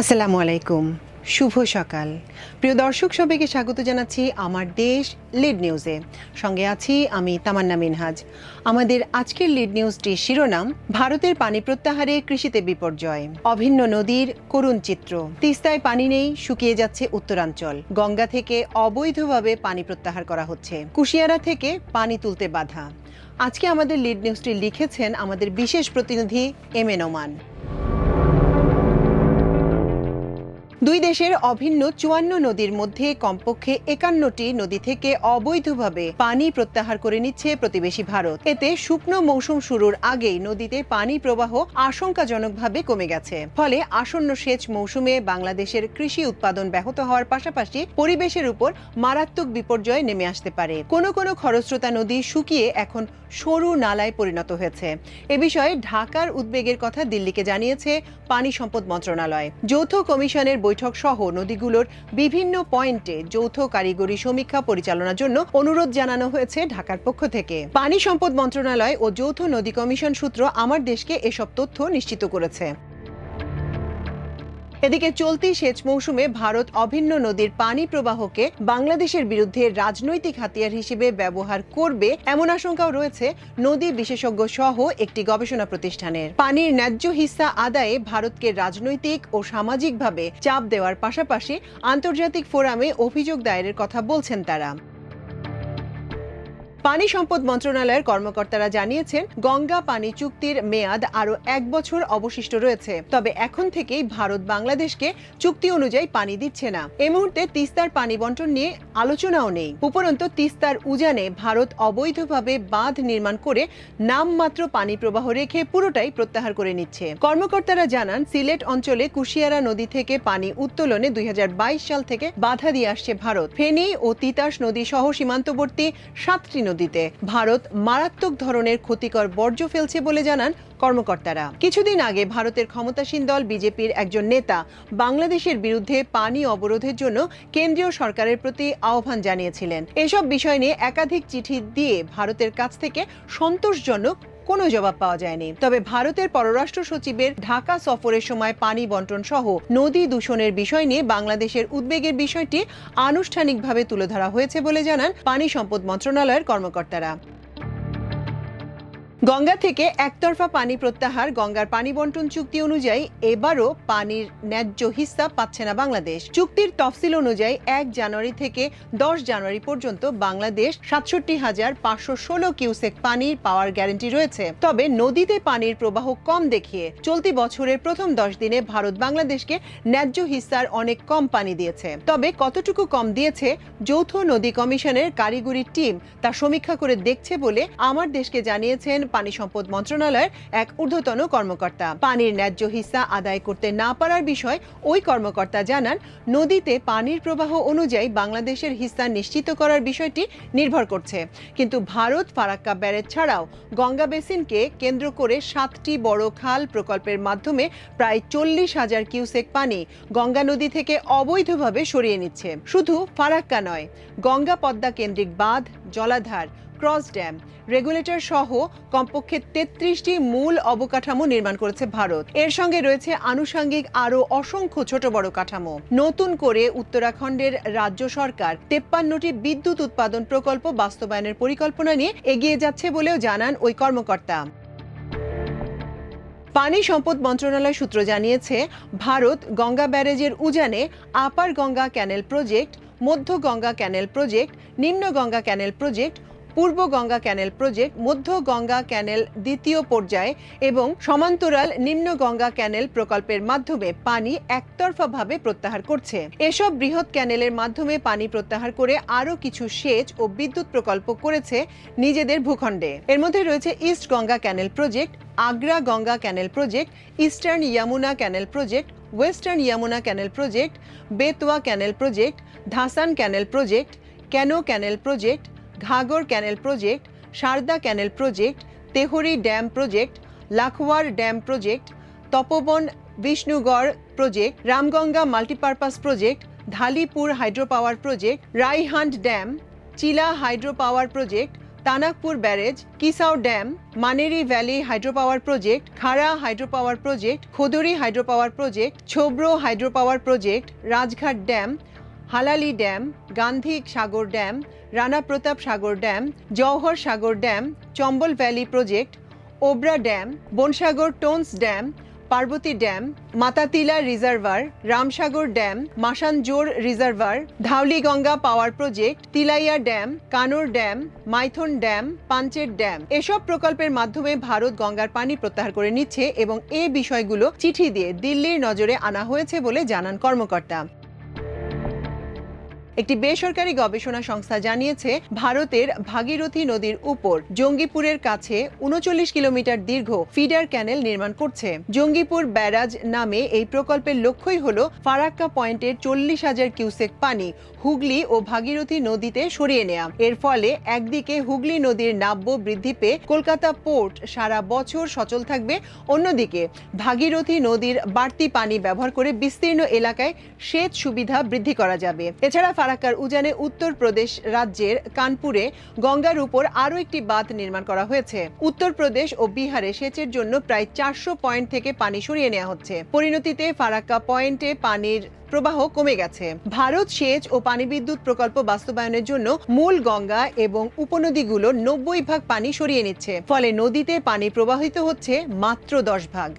আসসালামু আলাইকুম, শুভ সকাল। প্রিয় দর্শক, সবাইকে স্বাগত জানাচ্ছি আমার দেশ লিড নিউজে। সঙ্গে আছি আমি তামান্না মিনহাজ। আমাদের আজকের লিড নিউজটির শিরোনাম: ভারতের পানি প্রত্যাহারে কৃষিতে বিপর্যয়, অভিন্ন নদীর করুণ চিত্র। তিস্তায় পানি নেই, শুকিয়ে যাচ্ছে উত্তরাঞ্চল। গঙ্গা থেকে অবৈধভাবে পানি প্রত্যাহার করা হচ্ছে, কুশিয়ারা থেকে পানি তুলতে বাধা। আজকে আমাদের লিড নিউজটি লিখেছেন আমাদের বিশেষ প্রতিনিধি এম এ নোমান। দুই দেশের অভিন্ন ৫৪ নদীর মধ্যে কমপক্ষে ৫১টি নদী থেকে অবৈধভাবে পানি প্রত্যাহার করে নিচ্ছে প্রতিবেশী ভারত। এতে শুকনো মৌসুম শুরুর আগেই নদীতে পানি প্রবাহ আশঙ্কাজনকভাবে কমে গেছে। ফলে আসন্ন সেচ মৌসুমে বাংলাদেশের কৃষি উৎপাদন ব্যাহত হওয়ার পাশাপাশি পরিবেশের উপর মারাত্মক বিপর্যয় নেমে আসতে পারে। কোনো কোনো খরস্রোতা নদী শুকিয়ে এখন সরু নালায় পরিণত হয়েছে। এ বিষয়ে ঢাকার উদ্বেগের কথা দিল্লিকে জানিয়েছে পানি সম্পদ মন্ত্রণালয়। যৌথ কমিশনের বৈঠক সহ নদীগুলোর বিভিন্ন পয়েন্টে যৌথ কারিগরি সমীক্ষা পরিচালনার জন্য অনুরোধ জানানো হয়েছে ঢাকার পক্ষ থেকে। পানি সম্পদ মন্ত্রণালয় ও যৌথ নদী কমিশন সূত্র আমার দেশকে এসব তথ্য নিশ্চিত করেছে। এদিকে চলতি সেচ মৌসুমে ভারত অভিন্ন নদীর পানি প্রবাহকে বাংলাদেশের বিরুদ্ধে রাজনৈতিক হাতিয়ার হিসেবে ব্যবহার করবে এমন আশঙ্কাও রয়েছে নদী বিশেষজ্ঞ সহ একটি গবেষণা প্রতিষ্ঠানের। পানির ন্যায্য হিস্সা আদায়ে ভারতকে রাজনৈতিক ও সামাজিকভাবে চাপ দেওয়ার পাশাপাশি আন্তর্জাতিক ফোরামে অভিযোগ দায়েরের কথা বলছেন তারা। পানি সম্পদ মন্ত্রণালয়ের কর্মকর্তারা জানিয়েছেন, গঙ্গা পানি চুক্তির মেয়াদ আরও ১ বছর অবশিষ্ট রয়েছে। তবে এখন থেকেই ভারত বাংলাদেশকে চুক্তি অনুযায়ী পানি দিচ্ছে না। এই মুহূর্তে তিস্তার পানি বন্টন নিয়ে আলোচনাও নেই। উপরন্তু তিস্তার উজানে ভারত অবৈধভাবে বাঁধ নির্মাণ করে নামমাত্র পানি প্রবাহ রেখে পুরোটাই প্রত্যাহার করে নিচ্ছে। কর্মকর্তারা জানান, সিলেট অঞ্চলে কুশিয়ারা নদী থেকে পানি উত্তোলনে ২০২২ সাল থেকে বাধা দিয়ে আসছে ভারত। ফেনী ও তিতাস নদী সহ সীমান্তবর্তী ৭টি নদীতে ভারত মারাত্মক ধরনের ক্ষতিকর বর্জ্য ফেলছে বলে জানান কর্মকর্তারা। কিছুদিন আগে ভারতের ক্ষমতাসীন দল বিজেপির একজন নেতা বাংলাদেশের বিরুদ্ধে পানি অবরোধের জন্য কেন্দ্রীয় সরকারের প্রতি আহ্বান জানিয়েছিলেন। এসব বিষয় নিয়ে একাধিক চিঠি দিয়ে ভারতের কাছ থেকে সন্তোষজনক কোনো জবাব পাওয়া যায়নি। তবে ভারতের পররাষ্ট্র সচিবের ঢাকা সফরের সময় পানি বন্টন সহ নদী দূষণের বিষয় নিয়ে বাংলাদেশের উদ্বেগের বিষয়টি আনুষ্ঠানিকভাবে তুলে ধরা হয়েছে বলে জানান পানি সম্পদ মন্ত্রণালয়ের কর্মকর্তারা। গঙ্গা থেকে একতরফা পানি প্রত্যাহার, গঙ্গার পানি বন্টন চুক্তি অনুযায়ী এবারও পানির ন্যায্য হিস্সা পাচ্ছে না বাংলাদেশ। চুক্তির তফসিল অনুযায়ী ১ জানুয়ারি থেকে ১০ জানুয়ারি পর্যন্ত বাংলাদেশ ৬৭,৫১৬ কিউসেক পানির পাওয়ার গ্যারান্টি রয়েছে। তবে নদীতে পানির প্রবাহ কম দেখিয়ে চলতি বছরের প্রথম ১০ দিনে ভারত বাংলাদেশকে ন্যায্য হিস্সার অনেক কম পানি দিয়েছে। তবে কতটুকু কম দিয়েছে যৌথ নদী কমিশনের কারিগরি টিম তা সমীক্ষা করে দেখছে বলে আমার দেশকে জানিয়েছেন পানি সম্পদ মন্ত্রণালয়ের এক ঊর্ধ্বতন কর্মকর্তা। পানির ন্যায্য হিস্সা আদায় করতে না পারার বিষয় ওই কর্মকর্তা জানান, নদীতে পানির প্রবাহ অনুযায়ী বাংলাদেশের হিস্সা নিশ্চিত করার বিষয়টি নির্ভর করছে। কিন্তু ভারত ফারাক্কা ব্যারেজ ছাড়াও গঙ্গা বেসিনকে কেন্দ্র করে 7টি বড় খাল প্রকল্পের মাধ্যমে প্রায় ৪০,০০০ কিউসেক পানি গঙ্গা নদী থেকে অবৈধভাবে সরিয়ে নিচ্ছে। শুধু ফারাক্কা নয়, গঙ্গা পদ্মা কেন্দ্রিক বাঁধ, জলাধার, ক্রস ড্যাম, রেগুলেটর সহ কমপক্ষে 33টি মূল অবকাঠামো নির্মাণ করেছে ভারত। এর সঙ্গে রয়েছে আনুষঙ্গিক আরও অসংখ্য ছোট বড় কাঠামো। নতুন করে উত্তরাখণ্ডের রাজ্য সরকার 53টি বিদ্যুৎ উৎপাদন প্রকল্প বাস্তবায়নের পরিকল্পনা নিয়ে এগিয়ে যাচ্ছে বলেও জানান ওই কর্মকর্তা। পানি সম্পদ মন্ত্রণালয় সূত্র জানিয়েছে, ভারত গঙ্গা ব্যারেজের উজানে আপার গঙ্গা ক্যানেল প্রজেক্ট, মধ্য গঙ্গা ক্যানেল প্রজেক্ট, নিম্ন গঙ্গা ক্যানেল প্রজেক্ট, পূর্ব গঙ্গা ক্যানেল প্রজেক্ট, মধ্য গঙ্গা ক্যানেল দ্বিতীয় পর্যায়ে এবং সমান্তরাল নিম্ন গঙ্গা ক্যানেল প্রকল্পের মাধ্যমে পানি একতরফাভাবে প্রত্যাহার করছে। এসব বৃহৎ ক্যানেলের মাধ্যমে পানি প্রত্যাহার করে আরও কিছু সেচ ও বিদ্যুৎ প্রকল্প করেছে নিজেদের ভূখণ্ডে। এর মধ্যে রয়েছে east Ganga canal project, Agra Ganga canal project, eastern Yamuna canal project, western Yamuna canal project, Betwa canal project, Dhasan canal project, Ken canal project, Ghaghara canal project, Sharda canal project, Tehri dam project, Lakhwar dam project, Tapovan Vishnugad project, Ramganga multipurpose project, Dhalipur hydro power project, Rihand dam, Chilla hydro power project, Tanakpur barrage, Kishau dam, Maneri valley hydropower project, Khara hydropower project, Khodri হাইড্রোপাওয়ার project, Chibro hydropower project, Rajghat dam, Halali dam, Gandhi Sagar dam, Rana Pratap Sagar dam, Jawahar Sagar dam, Chambal valley project, Obra dam, Bansagar Tons dam, Parvati dam, Matatila reservoir, Ramsagar dam, Massanjore reservoir, Dhauliganga power project, Tilaiya dam, Konar dam, Maithon dam, Panchet dam এসব প্রকল্পের মাধ্যমে ভারত গঙ্গার পানি প্রত্যাহার করে নিচ্ছে এবং এই বিষয়গুলো চিঠি দিয়ে দিল্লির নজরে আনা হয়েছে বলে জানান কর্মকর্তা। একটি বেসরকারি গবেষণা সংস্থা জানিয়েছে ভারতের ভাগীরথী নদীর উপর জঙ্গিপুরের কাছে ৩৯ কিলোমিটার দীর্ঘ ফিডার ক্যানেল নির্মাণ করছে। জঙ্গিপুর ব্যারাজ নামে এই প্রকল্পের লক্ষ্যই হল ফারাক্কা পয়েন্টের ৪০,০০০ কিউসেক পানি হুগলি ও ভাগীরথী নদীতে সরিয়ে নেওয়া। এর ফলে একদিকে হুগলি নদীর নাব্য বৃদ্ধি পেয়ে কলকাতা পোর্ট সারা বছর সচল থাকবে, অন্যদিকে ভাগীরথী নদীর বাড়তি পানি ব্যবহার করে বিস্তীর্ণ এলাকায় সেচ সুবিধা বৃদ্ধি করা যাবে। এছাড়া ফারাক্কার উজানে উত্তরপ্রদেশ রাজ্যের কানপুরে গঙ্গার উপর আরও একটি বাঁধ নির্মাণ করা হয়েছে। উত্তরপ্রদেশ ও বিহারে সেচের জন্য প্রায় ৪০০ পয়েন্ট থেকে পানি সরিয়ে নেওয়া হচ্ছে। পরিণতিতে ফারাক্কা পয়েন্টে পানির প্রবাহ কমে গেছে। ভারত সেচ ও পানি বিদ্যুৎ প্রকল্প বাস্তবায়নের জন্য মূল গঙ্গা এবং উপনদীগুলো ৯০ ভাগ পানি সরিয়ে নিচ্ছে, ফলে নদীতে পানি প্রবাহিত হচ্ছে মাত্র ১০ ভাগ।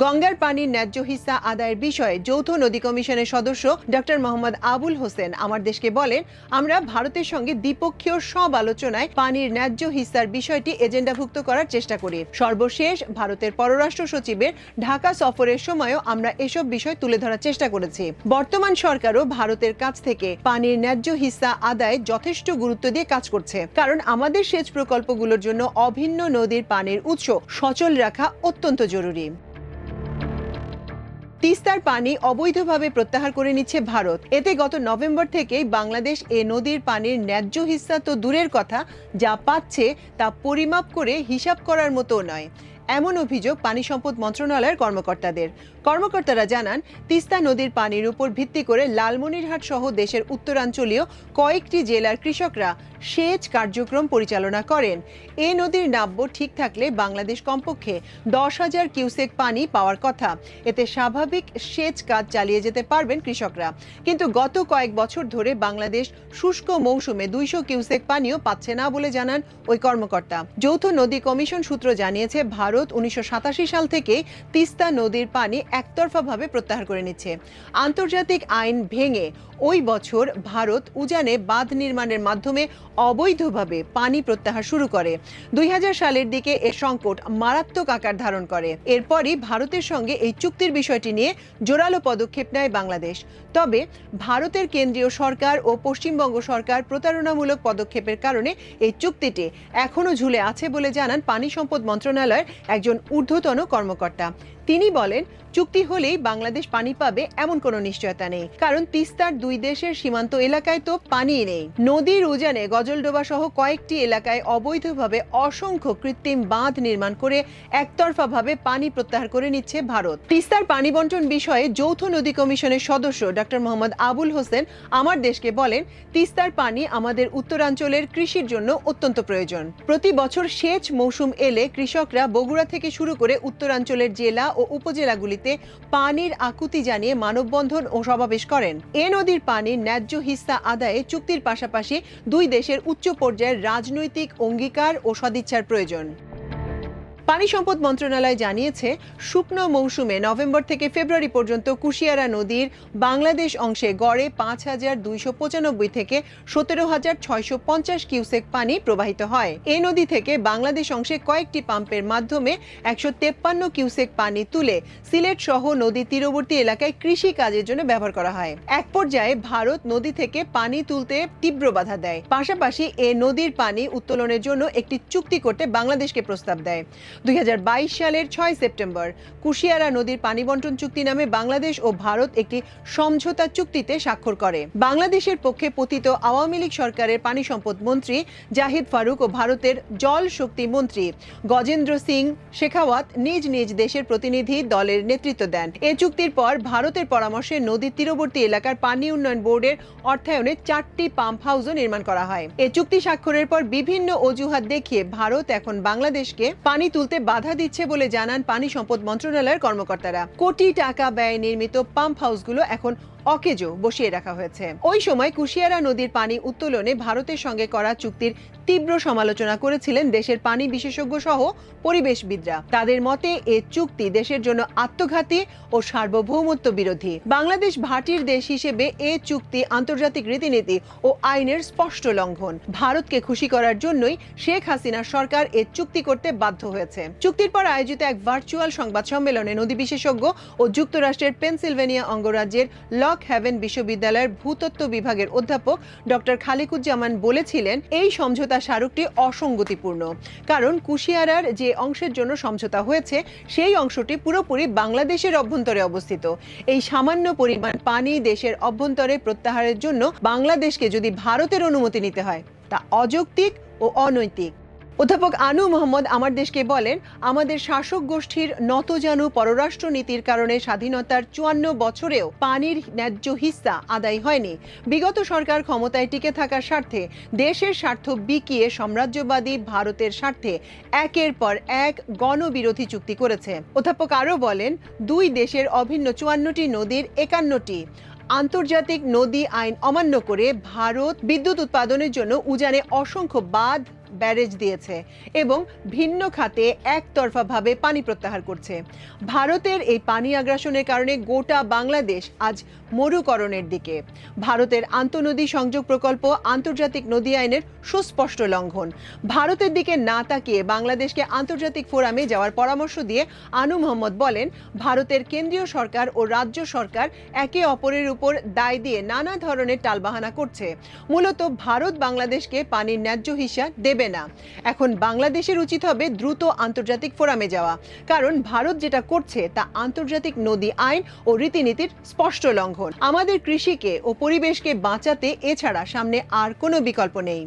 গঙ্গার পানির ন্যায্য হিস্সা আদায়ের বিষয়ে যৌথ নদী কমিশনের সদস্য ডক্টর মোহাম্মদ আবুল হোসেন আমার দেশকে বলেন, আমরা ভারতের সঙ্গে দ্বিপক্ষীয় সব আলোচনায় পানির ন্যায্য হিস্সার বিষয়টি এজেন্ডাভুক্ত করার চেষ্টা করি। সর্বশেষ ভারতের পররাষ্ট্র সচিবের ঢাকা সফরের সময়ও আমরা এসব বিষয় তুলে ধরার চেষ্টা করেছি। বর্তমান সরকারও ভারতের কাছ থেকে পানির ন্যায্য হিস্সা আদায়ে যথেষ্ট গুরুত্ব দিয়ে কাজ করছে, কারণ আমাদের সেচ প্রকল্পগুলোর জন্য অভিন্ন নদীর পানির উৎস সচল রাখা অত্যন্ত জরুরি। তিস্তার পানি অবৈধভাবে প্রত্যাহার করে নিচ্ছে ভারত। এতে গত নভেম্বর থেকেই বাংলাদেশ এ নদীর পানির ন্যায্য হিস্সা তো দূরের কথা, যা পাচ্ছে তা পরিমাপ করে হিসাব করার মতো নয়, এমন অভিযোগ পানি সম্পদ মন্ত্রণালয়ের কর্মকর্তারা জানান, তিস্তা নদীর পানির উপর ভিত্তি করে লালমনিরহাট সহ দেশের উত্তরাঞ্চলীয় কয়েকটি জেলার কৃষকরা সেচ কার্যক্রম পরিচালনা করেন। এ নদীর নাব্য ঠিক থাকলে বাংলাদেশ কমপক্ষে ১০,০০০ কিউসেক পানি পাওয়ার কথা। এতে স্বাভাবিক সেচ কাজ চালিয়ে যেতে পারবেন কৃষকরা। কিন্তু গত কয়েক বছর ধরে বাংলাদেশ শুষ্ক মৌসুমে ২০০ কিউসেক পানিও পাচ্ছে না বলে জানান ওই কর্মকর্তা। যৌথ নদী কমিশন সূত্র জানিয়েছে, ভারত ১৯৮৭ সাল থেকে তিস্তা নদীর পানি একতরফাভাবে প্রত্যাহার করে নিচ্ছে। আন্তর্জাতিক আইন ভেঙে ওই বছর ভারত উজানে বাঁধ নির্মাণের মাধ্যমে অবৈধভাবে পানি প্রত্যাহার শুরু করে। ২০০০ সালের দিকে এ সংকট মারাত্মক আকার ধারণ করে। এরপরই ভারতের সঙ্গে এই চুক্তির বিষয়টি নিয়ে জোরালো পদক্ষেপ নেয় বাংলাদেশ। তবে ভারতের কেন্দ্রীয় সরকার ও পশ্চিমবঙ্গ সরকার প্রতারণামূলক পদক্ষেপের কারণে এই চুক্তিটি এখনও ঝুলে আছে বলে জানান পানি সম্পদ মন্ত্রণালয়ের একজন ঊর্ধ্বতন কর্মকর্তা। তিনি বলেন, চুক্তি হলেই বাংলাদেশ পানি পাবে এমন কোনো নিশ্চয়তা নেই, কারণ তিস্তার দুই দেশের সীমান্ত এলাকায় তো পানিই নেই। নদীর উজানে গজলডোবা সহ কয়েকটি এলাকায় অবৈধভাবে অসংখ্য কৃত্রিম বাঁধ নির্মাণ করে একতরফাভাবে পানি প্রত্যাহার করে নিচ্ছে ভারত। তিস্তার পানি বন্টন বিষয়ে যৌথ নদী কমিশনের সদস্য ডক্টর মোহাম্মদ আবুল হোসেন আমার দেশকে বলেন, তিস্তার পানি আমাদের উত্তরাঞ্চলের কৃষির জন্য অত্যন্ত প্রয়োজন। প্রতি বছর সেচ মৌসুম এলে কৃষকরা বগুড়া থেকে শুরু করে উত্তরাঞ্চলের জেলা ও উপজেলাগুলিতে পানির আকুতি জানিয়ে মানববন্ধন ও সমাবেশ করেন। এ নদীর পানির ন্যায্য হিস্সা আদায়ে চুক্তির পাশাপাশি দুই দেশের উচ্চ পর্যায়ের রাজনৈতিক অঙ্গীকার ও সদিচ্ছার প্রয়োজন। পানি সম্পদ মন্ত্রণালয় জানিয়েছে, শুকনো মৌসুমে নভেম্বর থেকে ফেব্রুয়ারি পর্যন্ত কুশিয়ারা নদীর বাংলাদেশ অংশে গড়ে ৫,২৯৫ থেকে ১৭,৬৫০ কিউসেক পানি প্রবাহিত হয়। এই নদী থেকে বাংলাদেশ অংশে কয়েকটি পাম্পের মাধ্যমে ১৫৩ কিউসেক পানি তুলে সিলেট সহ নদী তীরবর্তী এলাকায় কৃষি কাজের জন্য ব্যবহার করা হয়। এক পর্যায়ে ভারত নদী থেকে পানি তুলতে তীব্র বাধা দেয়, পাশাপাশি এ নদীর পানি উত্তোলনের জন্য একটি চুক্তি করতে বাংলাদেশকে প্রস্তাব দেয়। 2022 সালের 6 সেপ্টেম্বর কুশিয়ারা নদীর পানি বন্টন চুক্তি নামে বাংলাদেশ ও ভারত একটি সমঝোতা চুক্তিতে স্বাক্ষর করে। বাংলাদেশের পক্ষে পতিত আওয়ামী লীগ সরকারের পানি সম্পদ মন্ত্রী জাহিদ ফারুক ও ভারতের জল শক্তি মন্ত্রী গজেন্দ্র সিং শেখাওয়াত নিজ নিজ দেশের প্রতিনিধি দলের নেতৃত্ব দেন। এই চুক্তির পর ভারতের পরামর্শে নদীর তীরবর্তী এলাকার পানি উন্নয়ন বোর্ডের অর্থায়নে 4টি পাম্প হাউসও নির্মাণ করা হয়। এই চুক্তি স্বাক্ষরের পর বিভিন্ন অজুহাত দেখিয়ে ভারত এখন বাংলাদেশকে পানি তুলতে বাধা দিচ্ছে বলে জানান পানি সম্পদ মন্ত্রণালয়ের কর্মকর্তারা। কোটি টাকা ব্যয়ে নির্মিত পাম্প হাউসগুলো এখন অকেজো বসিয়ে রাখা হয়েছে। ওই সময় কুশিয়ারা নদীর পানি উত্তোলনে ভারতের সঙ্গে করা চুক্তির তীব্র সমালোচনা করেছিলেন দেশের পানি বিশেষজ্ঞ সহ পরিবেশবিদরা। তাদের মতে এ চুক্তি দেশের জন্য আত্মঘাতী ও সার্বভৌমত্ব বিরোধী। বাংলাদেশ ভাটির দেশ হিসেবে এ চুক্তি আন্তর্জাতিক রীতিনীতি ও আইনের স্পষ্ট লঙ্ঘন। ভারতকে খুশি করার জন্যই শেখ হাসিনার সরকার এ চুক্তি করতে বাধ্য হয়েছে। চুক্তির পর আয়োজিত এক ভার্চুয়াল সংবাদ সম্মেলনে নদী বিশেষজ্ঞ ও যুক্তরাষ্ট্রের পেনসিলভেনিয়া অঙ্গরাজ্যের লক হ্যাভেন বিশ্ববিদ্যালয়ের ভূতত্ত্ব বিভাগের অধ্যাপক ডক্টর খালিকুজ্জামান বলেছিলেন, এই সমঝোতা স্মারকটি অসঙ্গতিপূর্ণ। কারণ কুশিয়ারার যে অংশের জন্য সমঝোতা হয়েছে সেই অংশটি পুরোপুরি বাংলাদেশের অভ্যন্তরে অবস্থিত। এই সামান্য পরিমাণ পানি দেশের অভ্যন্তরে প্রত্যাহারের জন্য বাংলাদেশকে যদি ভারতের অনুমতি নিতে হয় তা অযৌক্তিক ও অনৈতিক। অধ্যাপক আনু মোহাম্মদ আমার দেশকে বলেন, আমাদের শাসক গোষ্ঠীর নতজানু পররাষ্ট্র নীতির কারণে স্বাধীনতার 54 বছরেও পানির ন্যায্য হিস্সা আদায় হয়নি। বিগত সরকার ক্ষমতায় টিকে থাকার স্বার্থে দেশের স্বার্থ বিকিয়ে সাম্রাজ্যবাদী ভারতের স্বার্থে একের পর এক গণবিরোধী চুক্তি করেছে। অধ্যাপক আরও বলেন, দুই দেশের অভিন্ন 54টি নদীর 51টি আন্তর্জাতিক নদী আইন অমান্য করে ভারত বিদ্যুৎ উৎপাদনের জন্য উজানে অসংখ্য বাঁধ ব্যারেজ দিয়েছে এবং ভিন্ন খাতে একতরফাভাবে পানি প্রত্যাহার করছে। ভারতের এই পানি আগ্রাসনের কারণে গোটা বাংলাদেশ আজ মরুকরণের দিকে। ভারতের আন্তঃনদী সংযোগ প্রকল্প আন্তর্জাতিক নদী আইনের সুস্পষ্ট লঙ্ঘন। ভারতের দিকে না তাকিয়ে বাংলাদেশকে আন্তর্জাতিক ফোরামে যাওয়ার পরামর্শ দিয়ে আনু মোহাম্মদ বলেন, ভারতের কেন্দ্রীয় সরকার ও রাজ্য সরকার একে অপরের উপর দায় দিয়ে নানা ধরনের টালবাহানা করছে। মূলত ভারত বাংলাদেশকে পানির ন্যায্য হিস্সা দেবে না। এখন বাংলাদেশের উচিত হবে দ্রুত আন্তর্জাতিক ফোরামে যাওয়া, কারণ ভারত যেটা করছে তা আন্তর্জাতিক নদী আইন ও রীতিনীতির স্পষ্ট লঙ্ঘন। আমাদের কৃষিকে ও পরিবেশকে বাঁচাতে এছাড়া সামনে আর কোনো বিকল্প নেই।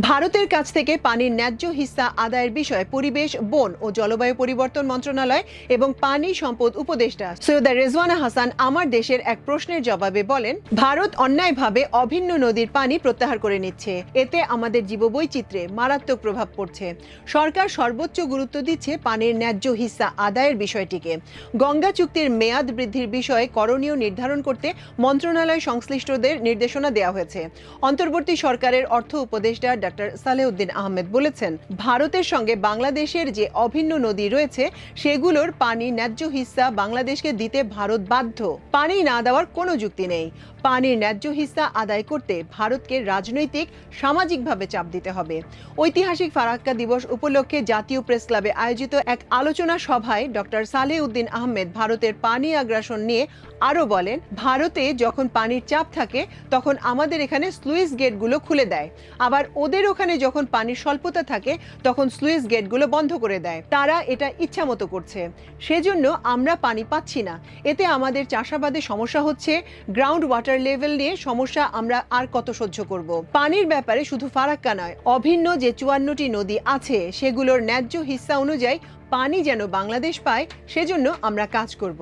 ভারতের কাছ থেকে পানির ন্যায্য হিস্সা আদায়ের বিষয়ে পরিবেশ, বন ও জলবায়ু পরিবর্তন মন্ত্রণালয় এবং পানি সম্পদ উপদেষ্টা সৈয়দা রেজওয়ানা হাসান আমার দেশের এক প্রশ্নের জবাবে বলেন, ভারত অন্যায়ভাবে অভিন্ন নদীর পানি প্রত্যাহার করে নিচ্ছে। এতে আমাদের জীববৈচিত্র্যে মারাত্মক প্রভাব পড়ছে। সরকার সর্বোচ্চ গুরুত্ব দিচ্ছে পানির ন্যায্য হিস্সা আদায়ের বিষয়টিকে। গঙ্গা চুক্তির মেয়াদ বৃদ্ধির বিষয়ে করণীয় নির্ধারণ করতে মন্ত্রণালয় সংশ্লিষ্টদের নির্দেশনা দেওয়া হয়েছে। অন্তর্বর্তী সরকারের অর্থ উপদেষ্টা ডক্টর সালেউদ্দিন আহমেদ বলেছেন, ভারতের সঙ্গে বাংলাদেশের যে অভিন্ন নদী রয়েছে সেগুলোর পানি ন্যায্য হিস্সা বাংলাদেশকে দিতে ভারত বাধ্য। পানি না দেওয়ার কোনো যুক্তি নেই। পানির ন্যায্য হিস্সা আদায় করতে ভারতকে রাজনৈতিক, সামাজিকভাবে চাপ দিতে হবে। ঐতিহাসিক ফারাক্কা দিবস উপলক্ষে জাতীয় প্রেস ক্লাবে আয়োজিত এক আলোচনা সভায় ডক্টর সালেউদ্দিন আহমেদ ভারতের পানি আগ্রাসন নিয়ে আরও বলেন, ভারতে যখন পানির চাপ থাকে তখন আমাদের এখানে স্লুইস গেটগুলো খুলে দেয়, আবার ওদের ওখানে যখন পানির স্বল্পতা থাকে তখন স্লুইস গেটগুলো বন্ধ করে দেয়। তারা এটা ইচ্ছামতো করছে, সেজন্য আমরা পানি পাচ্ছি না। এতে আমাদের চাষাবাদে সমস্যা হচ্ছে, গ্রাউন্ড ওয়াটার লেভেল নিয়ে সমস্যা আমরা আর কত সহ্য করব। পানির ব্যাপারে শুধু ফারাক্কা নয়, অভিন্ন যে 54টি নদী আছে সেগুলোর ন্যায্য হিস্সা অনুযায়ী পানি যেন বাংলাদেশ পায়, সেজন্য আমরা কাজ করব।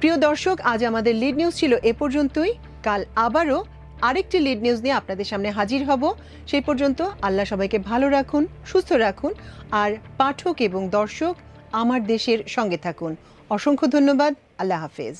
প্রিয় দর্শক, আজ আমাদের লিড নিউজ ছিল এ পর্যন্তই। কাল আবারও আরেকটি লিড নিউজ নিয়ে আপনাদের সামনে হাজির হব। সেই পর্যন্ত আল্লাহ সবাইকে ভালো রাখুন, সুস্থ রাখুন, আর পাঠক এবং দর্শক আমার দেশের সঙ্গে থাকুন। অসংখ্য ধন্যবাদ। আল্লাহ হাফেজ।